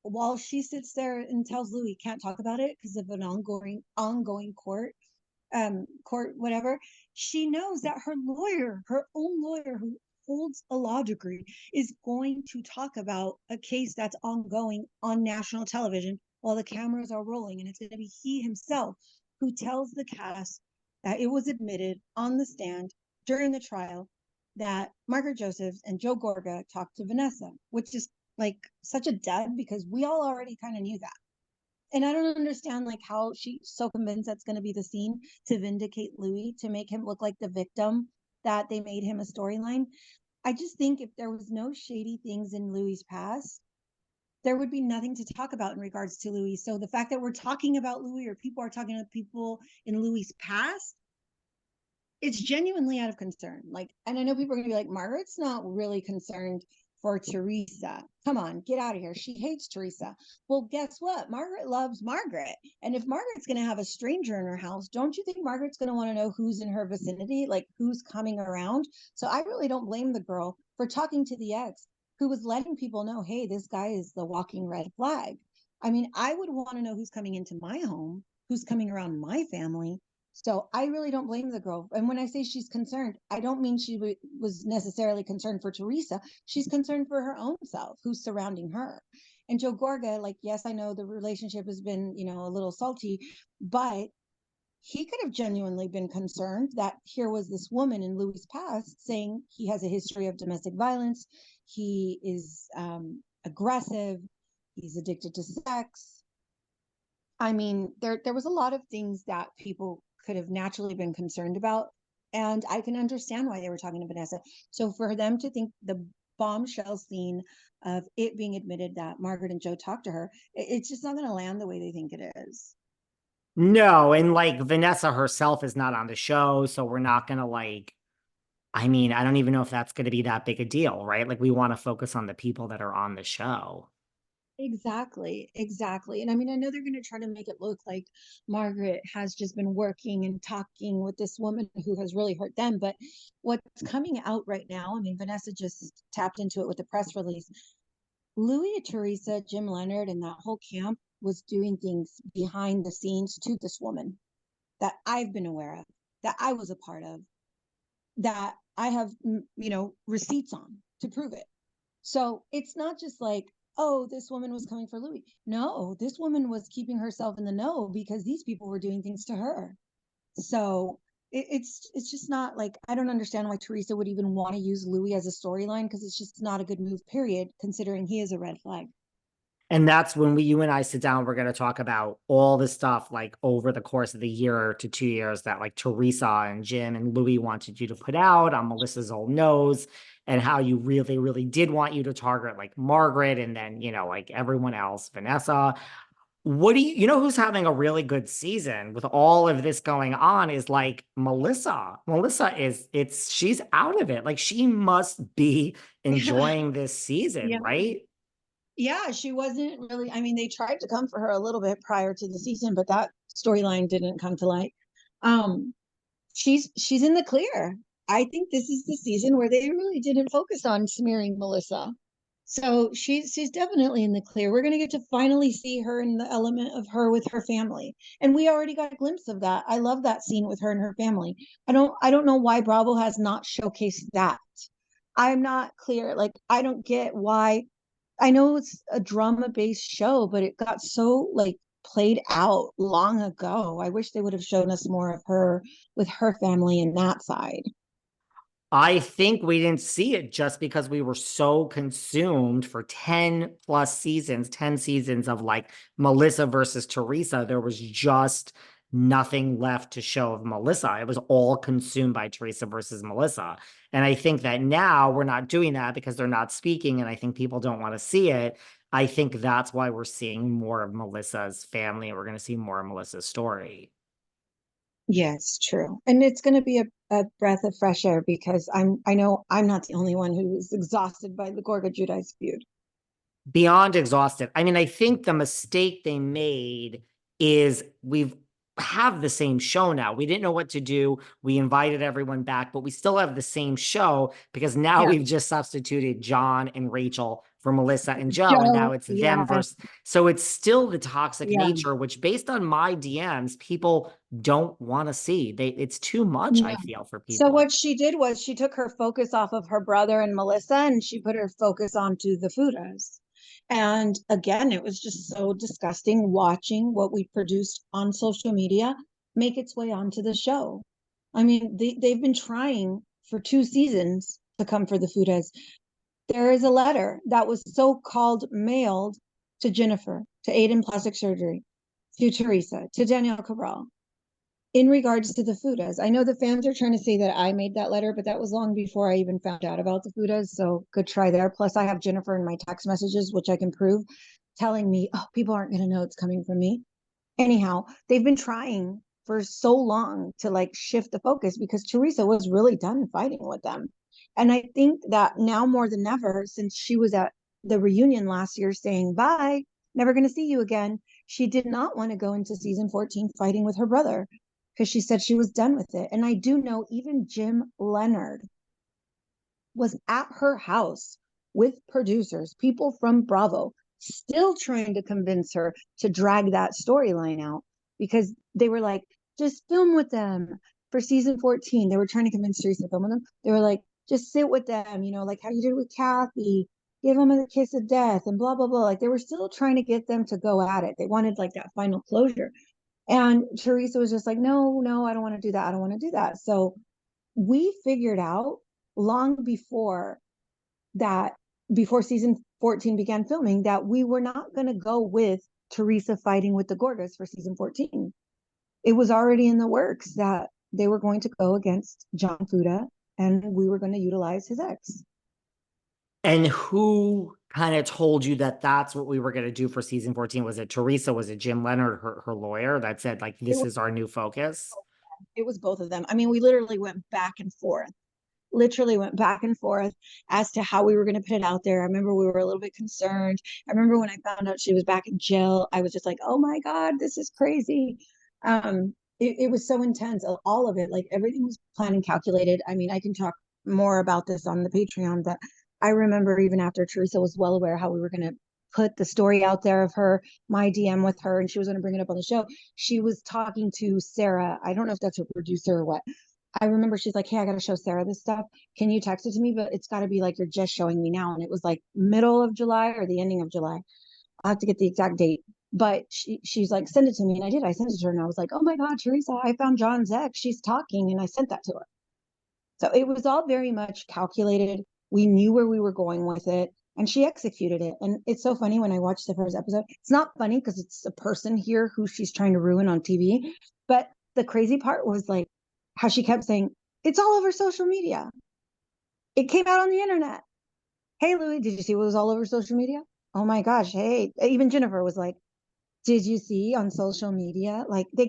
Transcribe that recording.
while she sits there and tells Louie can't talk about it because of an ongoing court whatever, she knows that her own lawyer who holds a law degree, is going to talk about a case that's ongoing on national television while the cameras are rolling, and it's going to be he himself who tells the cast that it was admitted on the stand during the trial that Margaret Josephs and Joe Gorga talked to Vanessa, which is like such a dud because we all already kind of knew that. And I don't understand like how she's so convinced that's going to be the scene to vindicate Louis, to make him look like the victim, that they made him a storyline. I just think if there was no shady things in Louis's past, there would be nothing to talk about in regards to Louis. So the fact that we're talking about Louis, or people are talking to people in Louis's past, it's genuinely out of concern. Like, and I know people are gonna be like, Margaret's not really concerned for Teresa. Come on, get out of here. She hates Teresa. Well, guess what? Margaret loves Margaret. And if Margaret's gonna have a stranger in her house, don't you think Margaret's gonna want to know who's in her vicinity, like who's coming around? So I really don't blame the girl for talking to the ex who was letting people know, hey, this guy is the walking red flag. I mean, I would want to know who's coming into my home, who's coming around my family. So I really don't blame the girl. And when I say she's concerned, I don't mean she was necessarily concerned for Teresa. She's concerned for her own self, who's surrounding her. And Joe Gorga, like, yes, I know the relationship has been, a little salty, but he could have genuinely been concerned that here was this woman in Louis' past saying he has a history of domestic violence. He is aggressive. He's addicted to sex. I mean, there was a lot of things that people could have naturally been concerned about. And I can understand why they were talking to Vanessa. So for them to think the bombshell scene of it being admitted that Margaret and Joe talked to her, it's just not going to land the way they think it is. No, and like Vanessa herself is not on the show, so we're not gonna like, I mean, I don't even know if that's gonna be that big a deal, right? Like we want to focus on the people that are on the show. Exactly, exactly. And I mean, I know they're going to try to make it look like Margaret has just been working and talking with this woman who has really hurt them. But what's coming out right now, I mean, Vanessa just tapped into it with the press release. Louis, Teresa, Jim Leonard, and that whole camp was doing things behind the scenes to this woman that I've been aware of, that I was a part of, that I have, receipts on to prove it. So it's not just like, oh, this woman was coming for Louis. No, this woman was keeping herself in the know because these people were doing things to her. So it's just not like, I don't understand why Teresa would even want to use Louis as a storyline, because it's just not a good move, period, considering he is a red flag. And that's when you and I sit down, we're going to talk about all the stuff like over the course of the year to 2 years that like Teresa and Jim and Louis wanted you to put out on Melissa's old nose, and how you really, really did want you to target like Margaret and then, like everyone else, Vanessa. What do you know who's having a really good season with all of this going on is like Melissa. Melissa she's out of it. Like she must be Yeah. enjoying this season, Yeah. right? Yeah, she wasn't really. I mean, they tried to come for her a little bit prior to the season, but that storyline didn't come to light. Um, she's in the clear. I think this is the season where they really didn't focus on smearing Melissa. So she's definitely in the clear. We're gonna get to finally see her in the element of her with her family. And we already got a glimpse of that. I love that scene with her and her family. I don't know why Bravo has not showcased that. I'm not clear. Like, I don't get why. I know it's a drama based show, but it got so like played out long ago. I wish they would have shown us more of her with her family in that side. I think we didn't see it just because we were so consumed for 10 plus seasons, 10 seasons of like Melissa versus Teresa. There was just nothing left to show of Melissa. It was all consumed by Teresa versus Melissa. And I think that now we're not doing that because they're not speaking. And I think people don't want to see it. I think that's why we're seeing more of Melissa's family. We're going to see more of Melissa's story. Yes, true. And it's going to be a breath of fresh air because I know I'm not the only one who is exhausted by the Gorga Judice feud. Beyond exhausted. I mean, I think the mistake they made is we've have the same show now. We didn't know what to do. We invited everyone back, but we still have the same show because now Yeah. we've just substituted John and Rachel for Melissa and Joe, and now Joe, it's them yeah, versus. So it's still the toxic yeah. nature, which based on my DMs, people don't want to see. It's too much, No. I feel, for So people. what she did was she took her focus off of her brother and Melissa, and she put her focus onto the Fudas. And again, it was just so disgusting watching what we produced on social media make its way onto the show. I mean, they've been trying for 2 seasons to come for the Fudas. There is a letter that was so-called mailed to Jennifer, to Aydin Plastic Surgery, to Teresa, to Danielle Cabral, in regards to the Fudas. I know the fans are trying to say that I made that letter, but that was long before I even found out about the Fudas. So good try there. Plus, I have Jennifer in my text messages, which I can prove, telling me, oh, people aren't going to know it's coming from me. Anyhow, they've been trying for so long to like shift the focus because Teresa was really done fighting with them. And I think that now more than ever, since she was at the reunion last year saying, bye, never going to see you again, she did not want to go into season 14 fighting with her brother because she said she was done with it. And I do know even Jim Leonard was at her house with producers, people from Bravo, still trying to convince her to drag that storyline out because they were like, just film with them for season 14. They were trying to convince Teresa to film with them. They were like, just sit with them, like how you did with Kathy, give them a kiss of death and blah, blah, blah. Like they were still trying to get them to go at it. They wanted like that final closure. And Teresa was just like, no, no, I don't want to do that. I don't want to do that. So we figured out long that, before season 14 began filming, that we were not going to go with Teresa fighting with the Gorgas for season 14. It was already in the works that they were going to go against John Fuda and we were going to utilize his ex. And who kind of told you that that's what we were going to do for season 14? Was it Teresa? Was it Jim Leonard, her lawyer, that said, like, It this was, is our new focus? it was both of them. I mean, we literally went back and forth. Literally went back and forth as to how we were going to put it out there. I remember we were a little bit concerned. I remember when I found out she was back in jail, I was just like, oh my God, this is crazy. It was so intense, all of it. Like everything was planned and calculated. I mean, I can talk more about this on the Patreon, but I remember even after Teresa was well aware how we were going to put the story out there of her, my DM with her, and she was going to bring it up on the show. She was talking to Sarah. I don't know if that's her producer or what. I remember she's like, hey, I got to show Sarah this stuff. Can you text it to me? But it's got to be like, you're just showing me now. And it was like middle of July or the ending of July. I'll have to get the exact date. But she's like, send it to me. And I did. I sent it to her and I was like, oh my God, Teresa, I found John's ex. She's talking. And I sent that to her. So it was all very much calculated. We knew where we were going with it. And she executed it. And it's so funny when I watched the first episode. It's not funny because it's a person here who she's trying to ruin on TV. But the crazy part was like how she kept saying, it's all over social media. It came out on the internet. Hey, Louie, did you see what was all over social media? Oh my gosh. Hey, even Jennifer was like, did you see on social media? Like they